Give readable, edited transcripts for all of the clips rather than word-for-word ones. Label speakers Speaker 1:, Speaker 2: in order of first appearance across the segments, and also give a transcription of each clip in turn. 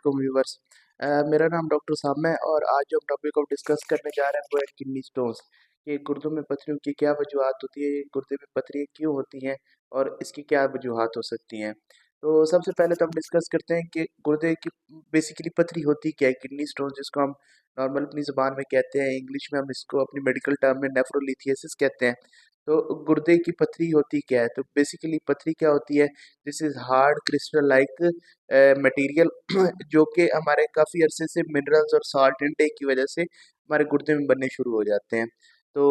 Speaker 1: वालेकुम व्यूवर्स। मेरा नाम डॉक्टर साम है और आज जो हम टॉपिक ऑफ डिस्कस करने जा रहे हैं वो है किडनी स्टोन्स। ये गुर्दों में पथरियों की क्या वजूहत होती है, ये गुर्दे में पथरियाँ क्यों होती हैं और इसकी क्या वजूहत हो सकती हैं। तो सबसे पहले तो हम डिस्कस करते हैं कि गुर्दे की बेसिकली पथरी होती क्या है। किडनी स्टोन जिसको हम नॉर्मल अपनी ज़ुबान में कहते हैं, इंग्लिश में हम इसको अपनी मेडिकल टर्म में नेफ्रोलिथियासिस कहते हैं। तो गुर्दे की पथरी होती क्या है, तो बेसिकली पथरी क्या होती है, this is hard crystal like material जो कि हमारे काफ़ी अरसे से मिनरल्स और साल्ट इनटेक की वजह से हमारे गुर्दे में बनने शुरू हो जाते हैं। तो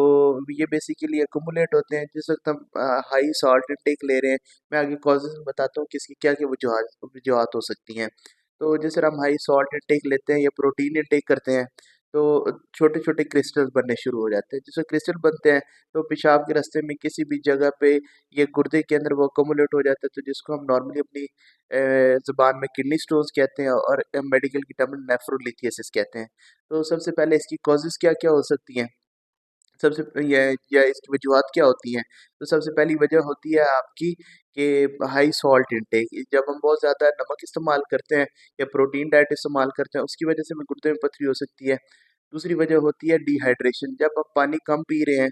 Speaker 1: ये बेसिकली एक्युमुलेट होते हैं जिस वक्त हम हाई साल्ट इनटेक ले रहे हैं। मैं आगे कॉजेज़ बताता हूँ कि इसकी क्या क्या वजूहत हो सकती हैं। तो जैसे हम हाई साल्ट इनटेक लेते हैं या प्रोटीन इनटेक करते हैं, तो छोटे छोटे क्रिस्टल्स बनने शुरू हो जाते हैं। जिससे क्रिस्टल बनते हैं तो पेशाब के रास्ते में किसी भी जगह पे ये गुर्दे के अंदर वो अकोमुलेट हो जाता है, तो जिसको हम नॉर्मली अपनी ज़ुबान में किडनी स्टोन्स कहते हैं और मेडिकल की टर्म में नेफ्रोलिथियासिस कहते हैं। तो सबसे पहले इसकी कॉजेज़ क्या-क्या हो सकती हैं? सबसे ये या इसकी वजूहत क्या होती हैं? तो सबसे पहली वजह होती है आपकी कि हाई सॉल्ट इनटेक। जब हम बहुत ज़्यादा नमक इस्तेमाल करते हैं या प्रोटीन डाइट इस्तेमाल करते हैं, उसकी वजह से हमें गुर्दे में पथरी हो सकती है। दूसरी वजह होती है डिहाइड्रेशन। जब हम पानी कम पी रहे हैं,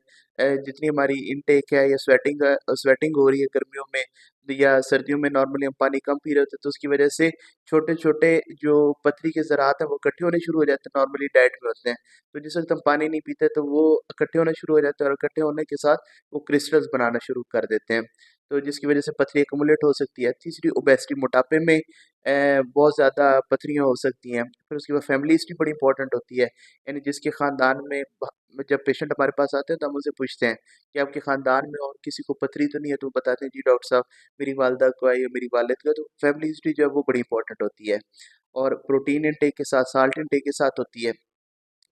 Speaker 1: जितनी हमारी इनटेक है या स्वेटिंग हो रही है गर्मियों में या सर्दियों में नॉर्मली हम पानी कम पी रहे होते हैं, तो उसकी वजह से छोटे-छोटे जो पथरी के ज़रात हैं वो इकट्ठे होने शुरू हो जाते हैं, नॉर्मली डाइट में होते हैं। तो जिस वक़्त हम पानी नहीं पीते तो वो इकट्ठे होने शुरू हो जाते हैं और इकट्ठे होने के साथ वो क्रिस्टल्स बनाना शुरू कर देते हैं। तो जिसकी वज़ह से पथरी एक्युमुलेट हो सकती है। तीसरी ओबेसिटी, मोटापे में बहुत ज़्यादा पथरियाँ हो सकती हैं। फिर उसके बाद फैमिली हिस्ट्री बड़ी इंपॉर्टेंट होती है। यानी जिसके ख़ानदान में जब पेशेंट हमारे पास आते हैं तो हम उनसे पूछते हैं कि आपके ख़ानदान में और किसी को पथरी तो नहीं है? तो वो बताते हैं जी डॉक्टर साहब मेरी वालिदा को है या मेरी वालिद को है। तो फैमिली हिस्ट्री जो है वो बड़ी इंपॉर्टेंट होती है। और प्रोटीन इनटेक के साथ, साल्ट इनटेक के साथ होती है।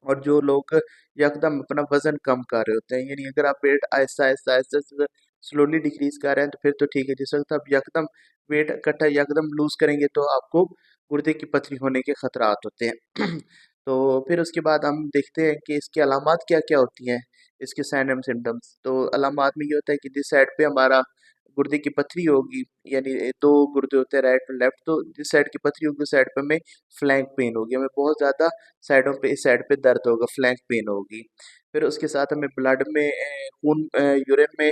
Speaker 1: और जो लोग यकदम अपना वज़न कम कर रहे होते हैं, यानी अगर आप वेट आहिस्ता-आहिस्ता स्लोली डिक्रीज़ कर रहे हैं तो फिर तो ठीक है। जिस वक़्त आप यकदम वेट इकट्ठा यकदम लूज़ करेंगे तो आपको गुर्दे की पथरी होने के खतरात होते हैं। तो फिर उसके बाद हम देखते हैं कि इसकी अलामात क्या-क्या होती हैं, इसके साइन एंड सिम्पटम्स। तो अलामात में ये होता है कि जिस साइड पे हमारा गुर्दे की पथरी होगी, यानी 2 गुर्दे होते हैं राइट और लेफ्ट, तो जिस साइड की पथरी होगी उस साइड पे हमें फ्लैंक पेन होगी, हमें बहुत ज़्यादा साइडों पे इस साइड पे दर्द होगा, फ्लैंक पेन होगी। फिर उसके साथ हमें ब्लड में यूरिन में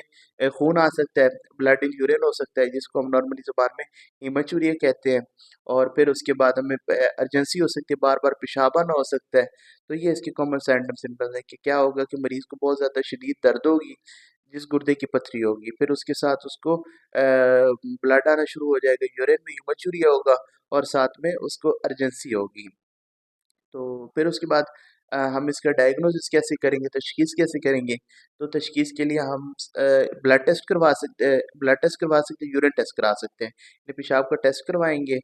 Speaker 1: खून आ सकता है, ब्लड इन यूरिन हो सकता है जिसको हम नॉर्मली ज़ुबान में हीमोचूरिया कहते हैं। और फिर उसके बाद हमें अर्जेंसी हो सकती है, बार-बार पेशाब आना हो सकता है। तो ये इसके कॉमन साइन एंड सिम्पटम्स हैं कि क्या होगा कि मरीज़ को बहुत ज़्यादा शदीद दर्द होगी, जिस गुर्दे की पथरी होगी। फिर उसके साथ उसको ब्लड आना शुरू हो जाएगा, यूरिन में हीमोचूरिया होगा और साथ में उसको अर्जेंसी होगी। तो फिर उसके बाद हम इसका डायग्नोसिस कैसे करेंगे, तशख़ीस कैसे करेंगे? तो तशख़ीस के लिए हम ब्लड टेस्ट करवा सकते हैं, यूरिन टेस्ट करा सकते हैं। ये पेशाब का टेस्ट करवाएँगे,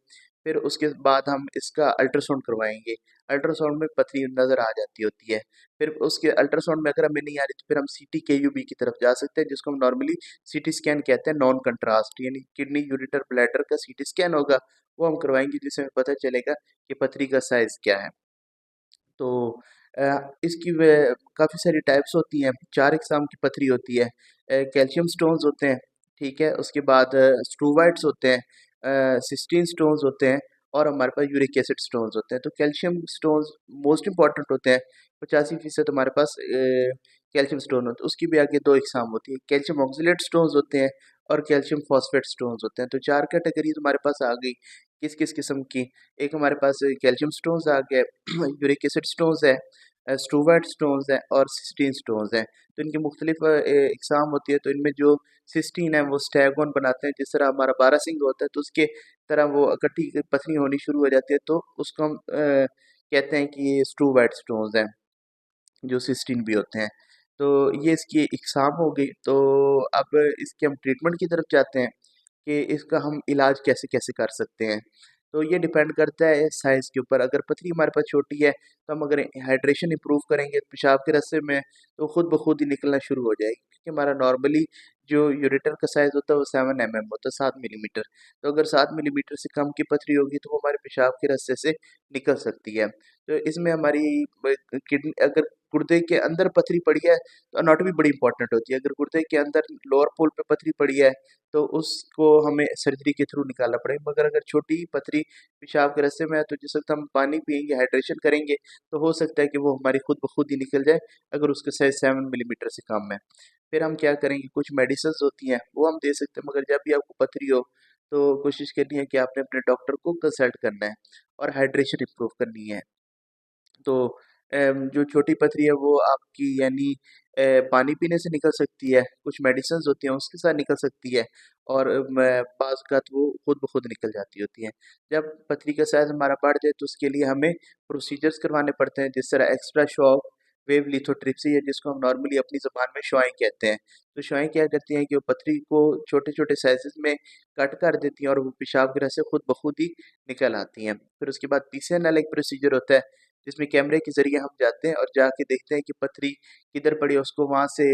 Speaker 1: फिर उसके बाद हम इसका अल्ट्रासाउंड करवाएँगे। अल्ट्रासाउंड में पथरी नज़र आ जाती होती है। फिर उसके अल्ट्रासाउंड में अगर हमें नहीं आ रही तो फिर हम सीटी केयूबी की तरफ जा सकते हैं, जिसको हम नॉर्मली सीटी स्कैन कहते हैं, नॉन कंट्रास्ट, यानी किडनी, यूरेटर, ब्लैडर का सीटी स्कैन होगा, वो हम करवाएँगे जिससे हमें पता चलेगा कि पथरी का साइज़ क्या है। तो इसकी वे काफ़ी सारी टाइप्स होती हैं, 4 इकसाम की पथरी होती है। कैल्शियम स्टोन्स होते हैं, ठीक है? उसके बाद स्टूवाइट्स होते हैं, सिस्टीन स्टोन्स होते हैं और हमारे पास यूरिक एसिड स्टोन्स होते हैं। तो कैल्शियम स्टोन्स मोस्ट इम्पोर्टेंट होते हैं, 85% हमारे पास कैल्शियम स्टोन होते हैं। उसकी भी आगे 2 इकसाम होती है, कैल्शियम ऑक्ज़ेलेट स्टोन्स होते हैं और कैल्शियम फॉस्फेट स्टोन्स होते हैं। तो 4 कैटेगरीज़ हमारे पास आ गई, किस-किस किस्म की। एक हमारे पास कैल्शियम स्टोन्स आ गए, यूरिक एसिड स्टोन्स है, स्टूवर्ट स्टोन्स हैं और सिस्टीन स्टोन्स हैं। तो इनकी मुख्तलिफ इकसाम होती है। तो इनमें जो सिस्टीन है वो स्टैगोन बनाते हैं, जिस तरह हमारा बारहसिंगा होता है तो उसके तरह वो इकट्ठी पथरी होनी शुरू हो जाती है, तो उसको हम कहते हैं कि ये स्टूवर्ट स्टोन्स हैं, जो सिस्टीन भी होते हैं। तो ये इसकी इकसाम हो गई। तो अब इसके हम ट्रीटमेंट की तरफ जाते हैं कि इसका हम इलाज कैसे-कैसे कर सकते हैं। तो ये डिपेंड करता है साइज़ के ऊपर। अगर पथरी हमारे पास छोटी है तो हम अगर हाइड्रेशन इंप्रूव करेंगे पेशाब के रास्ते में, तो खुद ब खुद ही निकलना शुरू हो जाएगी, क्योंकि हमारा नॉर्मली जो यूरेटर का साइज़ होता है वो 7 होता है, 7 मिलीमीटर। तो अगर 7 मिलीमीटर से कम की पथरी होगी तो वो हमारे पेशाब के रास्ते से निकल सकती है। तो इसमें हमारी किडनी, अगर गुर्दे के अंदर पथरी पड़ी है तो एनाटॉमी बड़ी इंपॉर्टेंट होती है। अगर गुर्दे के अंदर लोअर पोल पे पथरी पड़ी है तो उसको हमें सर्जरी के थ्रू निकालना पड़ेगा। मगर अगर छोटी पथरी पेशाब के रास्ते में है तो जिस वक्त हम पानी पियेंगे, हाइड्रेशन करेंगे, तो हो सकता है कि वो हमारी खुद ब खुद ही निकल जाए, अगर उसका साइज 7 मिलीमीटर से कम है। फिर हम क्या करेंगे, कुछ मेडिसिन होती हैं वो हम दे सकते हैं, मगर जब भी आपको पथरी हो तो कोशिश करनी है कि आपने अपने डॉक्टर को कंसल्ट करना है और हाइड्रेशन इम्प्रूव करनी है। तो जो छोटी पथरी है वो आपकी यानी पानी पीने से निकल सकती है, कुछ मेडिसिन्स होती हैं उसके साथ निकल सकती है, और बाज़ औक़ात वो खुद ब खुद निकल जाती होती हैं। जब पथरी का साइज़ हमारा बढ़ जाए तो उसके लिए हमें प्रोसीजर्स करवाने पड़ते हैं, जिस तरह एक्स्ट्रा शॉक वेव लिथोट्रिप्सी है, जिसको हम नॉर्मली अपनी ज़बान में शुआएँ कहते हैं। तो शुआएँ क्या करती हैं कि वो पथरी को छोटे-छोटे साइज़ेज़ में कट कर देती हैं और वो पेशाब की राह से खुद ब खुद ही निकल आती हैं। फिर उसके बाद पीसीएनएल एक प्रोसीजर होता है, जिसमें कैमरे के ज़रिए हम जाते हैं और जाके देखते हैं कि पथरी किधर पड़ी है, उसको वहाँ से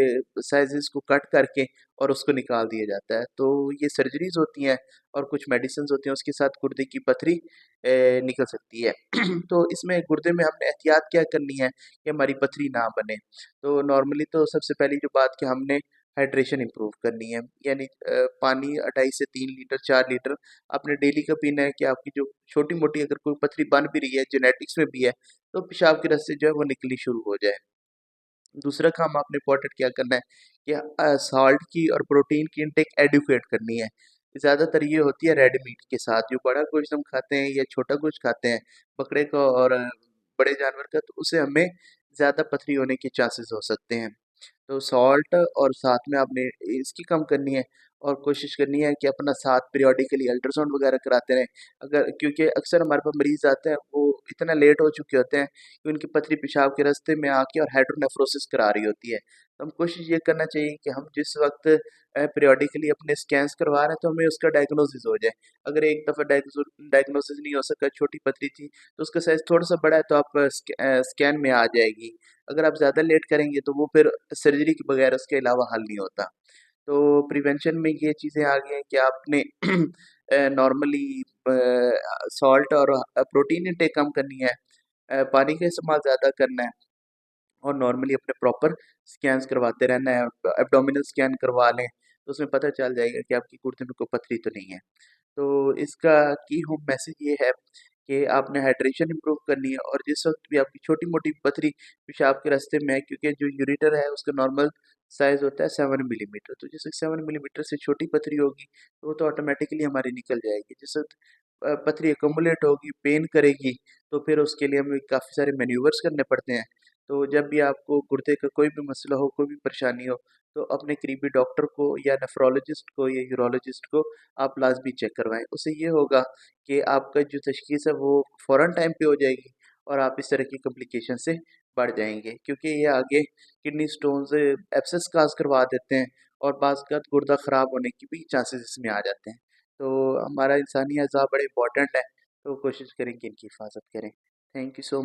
Speaker 1: साइज़ेज़ को कट करके और उसको निकाल दिया जाता है। तो ये सर्जरीज़ होती हैं और कुछ मेडिसिन्स होती हैं, उसके साथ गुर्दे की पथरी निकल सकती है। तो इसमें गुर्दे में हमने एहतियात क्या करनी है कि हमारी पथरी ना बने। तो नॉर्मली तो सबसे पहली जो बात कि हमने हाइड्रेशन इम्प्रूव करनी है, यानी पानी 2.5 से 3 लीटर 4 लीटर आपने डेली का पीना है, कि आपकी जो छोटी-मोटी अगर कोई पथरी बन भी रही है, जेनेटिक्स में भी है, तो पेशाब के रास्ते जो है वो निकलनी शुरू हो जाए। दूसरा काम आपने इम्पोर्टेंट क्या करना है कि साल्ट की और प्रोटीन की इनटेक एडुकेट करनी है। ज़्यादातर ये होती है रेड मीट के साथ, जो बड़ा गोश्त हम खाते हैं या छोटा गोश्त खाते हैं, बकरे का और बड़े जानवर का, तो उससे हमें ज़्यादा पथरी होने के चांसेस हो सकते हैं। तो सॉल्ट और साथ में आपने इसकी कम करनी है, और कोशिश करनी है कि अपना साथ पीरियोडिकली अल्ट्रासाउंड वगैरह कराते रहें। अगर क्योंकि अक्सर हमारे पास मरीज़ आते हैं, वो इतना लेट हो चुके होते हैं कि उनकी पथरी पेशाब के रास्ते में आके और हाइड्रोनेफ्रोसिस करा रही होती है। तो हम कोशिश ये करना चाहिए कि हम जिस वक़्त पीरियोडिकली अपने स्कैन्स करवा रहे हैं तो हमें उसका डायग्नोसिस हो जाए। अगर एक दफ़ा डायग्नोसिस नहीं हो सका, छोटी पथरी थी, तो उसका साइज़ थोड़ा-सा बड़ा है तो आप स्कैन में आ जाएगी। अगर आप ज़्यादा लेट करेंगे तो वो फिर सर्जरी के बगैर उसके अलावा हल नहीं होता। तो प्रिवेंशन में ये चीज़ें आ गई हैं कि आपने नॉर्मली सॉल्ट और प्रोटीन इंटेक कम करनी है, पानी का इस्तेमाल ज़्यादा करना है, और नॉर्मली अपने प्रॉपर स्कैन्स करवाते रहना है। एब्डोमिनल स्कैन करवा लें, तो उसमें पता चल जाएगा कि आपकी गुर्दे में कोई पथरी तो नहीं है। तो इसका की होम मैसेज ये है कि आपने हाइड्रेशन इम्प्रूव करनी है, और जिस वक़्त भी आपकी छोटी-मोटी पथरी पेशाब के रास्ते में है, क्योंकि जो यूरेटर है उसका नॉर्मल साइज़ होता है 7 मिलीमीटर, तो जिस वक़्त 7 मिलीमीटर से छोटी पथरी होगी, तो वो तो ऑटोमैटिकली हमारी निकल जाएगी। जिस वक़्त पथरी एक्युमुलेट होगी, पेन करेगी, तो फिर उसके लिए हमें काफ़ी सारे मैन्यूवर्स करने पड़ते हैं। तो जब भी आपको गुर्दे का कोई भी मसला हो, कोई भी परेशानी हो, तो अपने करीबी डॉक्टर को या नेफ्रोलॉजिस्ट को या यूरोलॉजिस्ट को आप लाज़मी चेक करवाएँ। उससे ये होगा कि आपका जो तशख़ीस है वो फ़ौरन टाइम पे हो जाएगी, और आप इस तरह की कॉम्प्लिकेशन से बढ़ जाएँगे, क्योंकि ये आगे किडनी स्टोन्स, एब्सेस काज़ करवा देते हैं, और बाज़ औक़ात गुर्दा ख़राब होने की भी चांसेस इसमें आ जाते हैं। तो हमारा इंसानी अज़ा बड़े इम्पोर्टेंट है, तो कोशिश करें कि इनकी हिफ़ाज़त करें। Thank you so